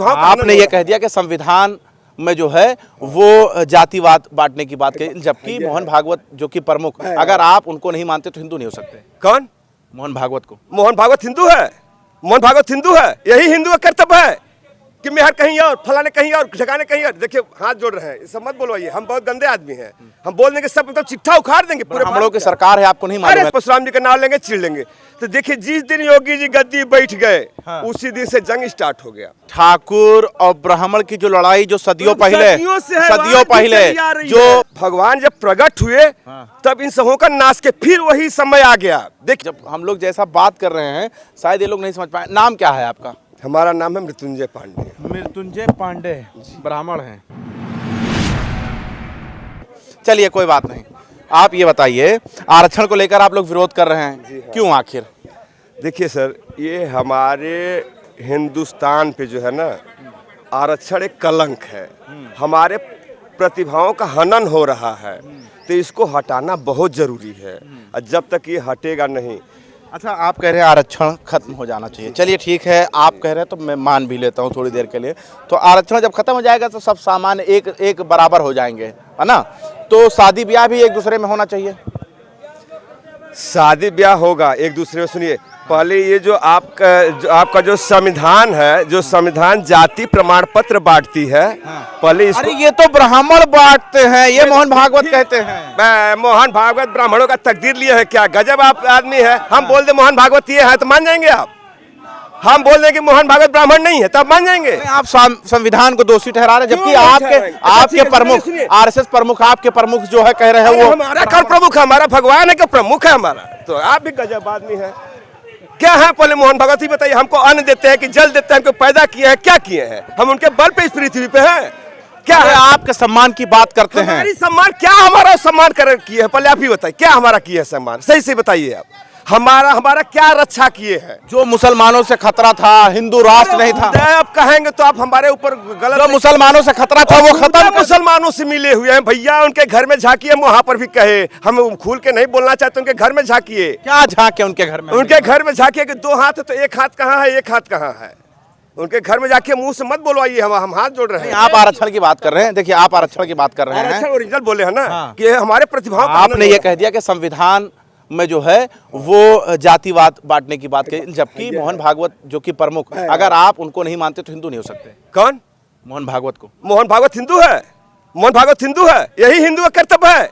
आपने ये कह दिया कि संविधान में जो है वो जातिवाद बांटने की बात कही, जबकि मोहन भागवत जो कि प्रमुख, अगर आप उनको नहीं मानते तो हिंदू नहीं हो सकते। कौन? मोहन भागवत को। मोहन भागवत हिंदू है? मोहन भागवत हिंदू है? यही हिंदू का कर्तव्य है कि मेहर कहीं और, फलाने कहीं और, ठिकाने कहीं और। देखिए हाथ जोड़ रहे हैं, सब मत बोलवाइए, हम बहुत गंदे आदमी हैं। हम बोल देंगे सब मतलब चिट्ठा उखाड़ देंगे पूरे। हम लोग की सरकार है, आपको नहीं मालूम है? परशुराम जी का नाम लेंगे, चिढ़ लेंगे। तो देखिए जिस दिन योगी जी गद्दी बैठ गए, उसी दिन से जंग स्टार्ट हो गया। ठाकुर और ब्राह्मण की जो लड़ाई जो सदियों पहले जो भगवान जब प्रकट हुए तब इन सबों का नाश के फिर वही समय आ गया। देख जब हम लोग जैसा बात कर रहे हैं शायद ये लोग नहीं समझ पाए। नाम क्या है आपका? हमारा नाम है मृत्युंजय पांडे। मृत्युंजय पांडे ब्राह्मण हैं। चलिए कोई बात नहीं, आप ये बताइए आरक्षण को लेकर आप लोग विरोध कर रहे हैं, क्यों आखिर? देखिए सर, ये हमारे हिंदुस्तान पे जो है ना आरक्षण एक कलंक है। हमारे प्रतिभाओं का हनन हो रहा है, तो इसको हटाना बहुत जरूरी है। और जब तक ये हटेगा नहीं। अच्छा, आप कह रहे हैं आरक्षण खत्म हो जाना चाहिए, चलिए ठीक है, आप कह रहे हैं तो मैं मान भी लेता हूँ थोड़ी देर के लिए। तो आरक्षण जब खत्म हो जाएगा तो सब सामान्य एक बराबर हो जाएंगे, है ना? तो शादी ब्याह भी एक दूसरे में होना चाहिए। शादी ब्याह होगा एक दूसरे में। सुनिए, पहले ये जो आपका जो संविधान है, जो संविधान जाति प्रमाण पत्र बांटती है, पहले इसको। अरे ये तो ब्राह्मण बांटते हैं, ये मोहन भागवत कहते हैं। मोहन भागवत ब्राह्मणों का तकदीर लिए है क्या? गजब आप आदमी है। हम बोल दे मोहन भागवत ये है तो मान जाएंगे आप? हम बोल दें कि मोहन भागवत ब्राह्मण नहीं है तब मान जाएंगे? आप संविधान को दोषी ठहरा रहे हैं, जबकि आपके प्रमुख आरएसएस प्रमुख, आपके प्रमुख जो है कह रहे हैं वो हमारा कौन प्रमुख है? हमारा भगवान है क्या प्रमुख है हमारा? तो आप भी गजब आदमी है। क्या है पहले मोहन भागवत ही बताइए। हमको अन्न देते हैं कि जल देते हैं, हमको पैदा किए हैं, क्या किए हैं? हम उनके बल पे इस पृथ्वी पे हैं। क्या है? आपके सम्मान की बात करते हैं। सम्मान क्या? हमारा सम्मान कर किए है? पहले आप ही बताइए, क्या हमारा किया है सम्मान? सही से बताइए आप। हमारा क्या रक्षा किए हैं? जो मुसलमानों से खतरा था, हिंदू राष्ट्र नहीं था। आप कहेंगे तो आप हमारे ऊपर गलत। जो मुसलमानों से खतरा था वो खत्म। मुसलमानों से मिले हुए हैं भैया, उनके घर में झांकिए। हम वहाँ पर भी कहे, हम खुल के नहीं बोलना चाहते, उनके घर में झांकिए। क्या झांके उनके घर में? उनके घर में झांकिए कि दो हाथ है तो एक हाथ कहाँ है, एक हाथ कहाँ है? उनके घर में जाके मुंह से मत बोलवाइए। हम हाथ जोड़ रहे हैं। आप आरक्षण की बात कर रहे हैं। देखिए आप आरक्षण की बात कर रहे हैं। आरक्षण ओरिजिनल बोले हैं ना कि हमारे प्रतिभाओं। आपने ये कह दिया कि संविधान में जो है वो जातिवाद बांटने की बात कही, जबकि मोहन भागवत जो कि प्रमुख, अगर आप उनको नहीं मानते तो हिंदू नहीं हो सकते। कौन? मोहन भागवत को। मोहन भागवत हिंदू है? मोहन भागवत हिंदू है? यही हिंदू का कर्तव्य है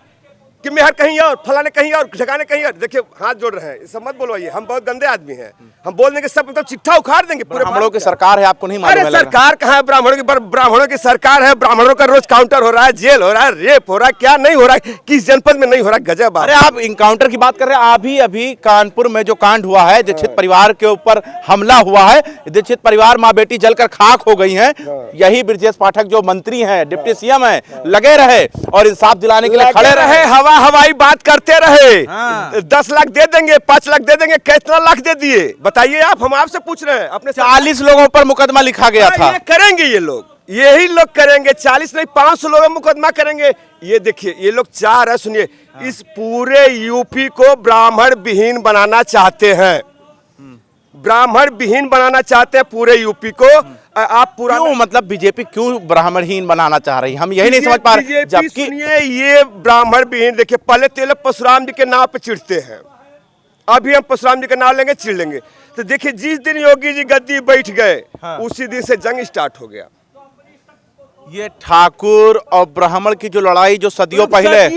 कि मेहर कहीं और, फलाने कहीं और, ठिकाने कहीं और। देखिए हाथ जोड़ रहे हैं, सब मत बोलवाइए, हम बहुत गंदे आदमी हैं। हम बोल देंगे सब मतलब चिट्ठा उखाड़ देंगे पूरे। ब्राह्मणों की सरकार है, आपको नहीं मालूम है? सरकार कहाँ है? ब्राह्मणों की सरकार है। ब्राह्मणों का रोज काउंटर हो रहा है, जेल हो रहा है, रेप हो रहा है, क्या नहीं हो रहा है? किस जनपद में नहीं हो रहा है? गजब। अरे आप इनकाउंटर की बात कर रहे हैं। अभी कानपुर में जो कांड हुआ है, दीक्षित परिवार के ऊपर हमला हुआ है, दीक्षित परिवार माँ बेटी जलकर खाक हो गई हैं। यही ब्रजेश पाठक जो मंत्री हैं, डिप्टी सीएम है, लगे रहे और इंसाफ दिलाने के लिए खड़े रहे। हवाई बात करते रहे। 10 लाख दे देंगे, 5 लाख दे देंगे, कितना लाख दे दिए बताइए आप? हम आपसे पूछ रहे हैं। अपने 40 लोगों पर मुकदमा लिखा गया था। ये करेंगे ये लोग, यही लोग करेंगे। 40 नहीं 500 लोगों मुकदमा करेंगे। ये देखिए ये लोग चाह रहे, सुनिए, इस पूरे यूपी को ब्राह्मण विहीन बनाना चाहते हैं। ब्राह्मण विहीन बनाना चाहते हैं पूरे यूपी को। आप पूरा क्यों, मतलब बीजेपी क्यों ब्राह्मणहीन बनाना चाह रही है? हम यही नहीं समझ पा रहे। जबकि सुनिए ये ब्राह्मण विहीन, देखिए पहले तो लोग परशुराम जी के नाम पे चिढ़ते हैं, अभी हम परशुराम जी का नाम लेंगे, चिढ़ लेंगे। तो देखिए जिस दिन योगी जी गद्दी बैठ गए, उसी दिन से जंग स्टार्ट हो गया। ये ठाकुर और ब्राह्मण की जो लड़ाई जो सदियों पहले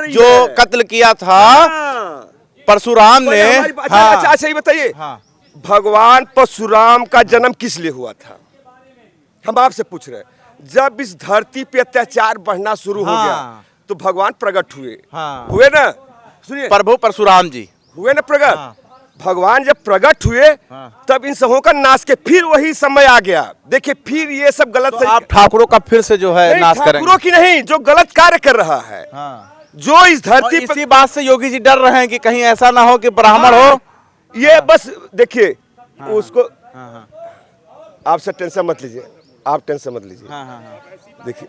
जो कत्ल किया था परशुराम ने। अच्छा ये बताइए, भगवान परशुराम का जन्म किस लिए हुआ था? हम आपसे पूछ रहे हैं। जब इस धरती पे अत्याचार बढ़ना शुरू हो गया तो भगवान प्रकट हुए ना? सुनिए, प्रभु परशुराम जी हुए ना प्रकट। भगवान जब प्रकट हुए तब इन सबों का नाश के फिर वही समय आ गया। देखिए फिर ये सब गलत। तो आप ठाकुरों का फिर से जो है नाश करेंगे? ठाकुरों की नहीं, जो गलत कार्य कर रहा है, जो इस धरती पर। इसी बात से योगी जी डर रहे हैं कि कहीं ऐसा ना हो कि ब्राह्मण हो। ये बस देखिए उसको। आप से टेंशन मत लीजिए, आप टेंशन मत लीजिए। देखिए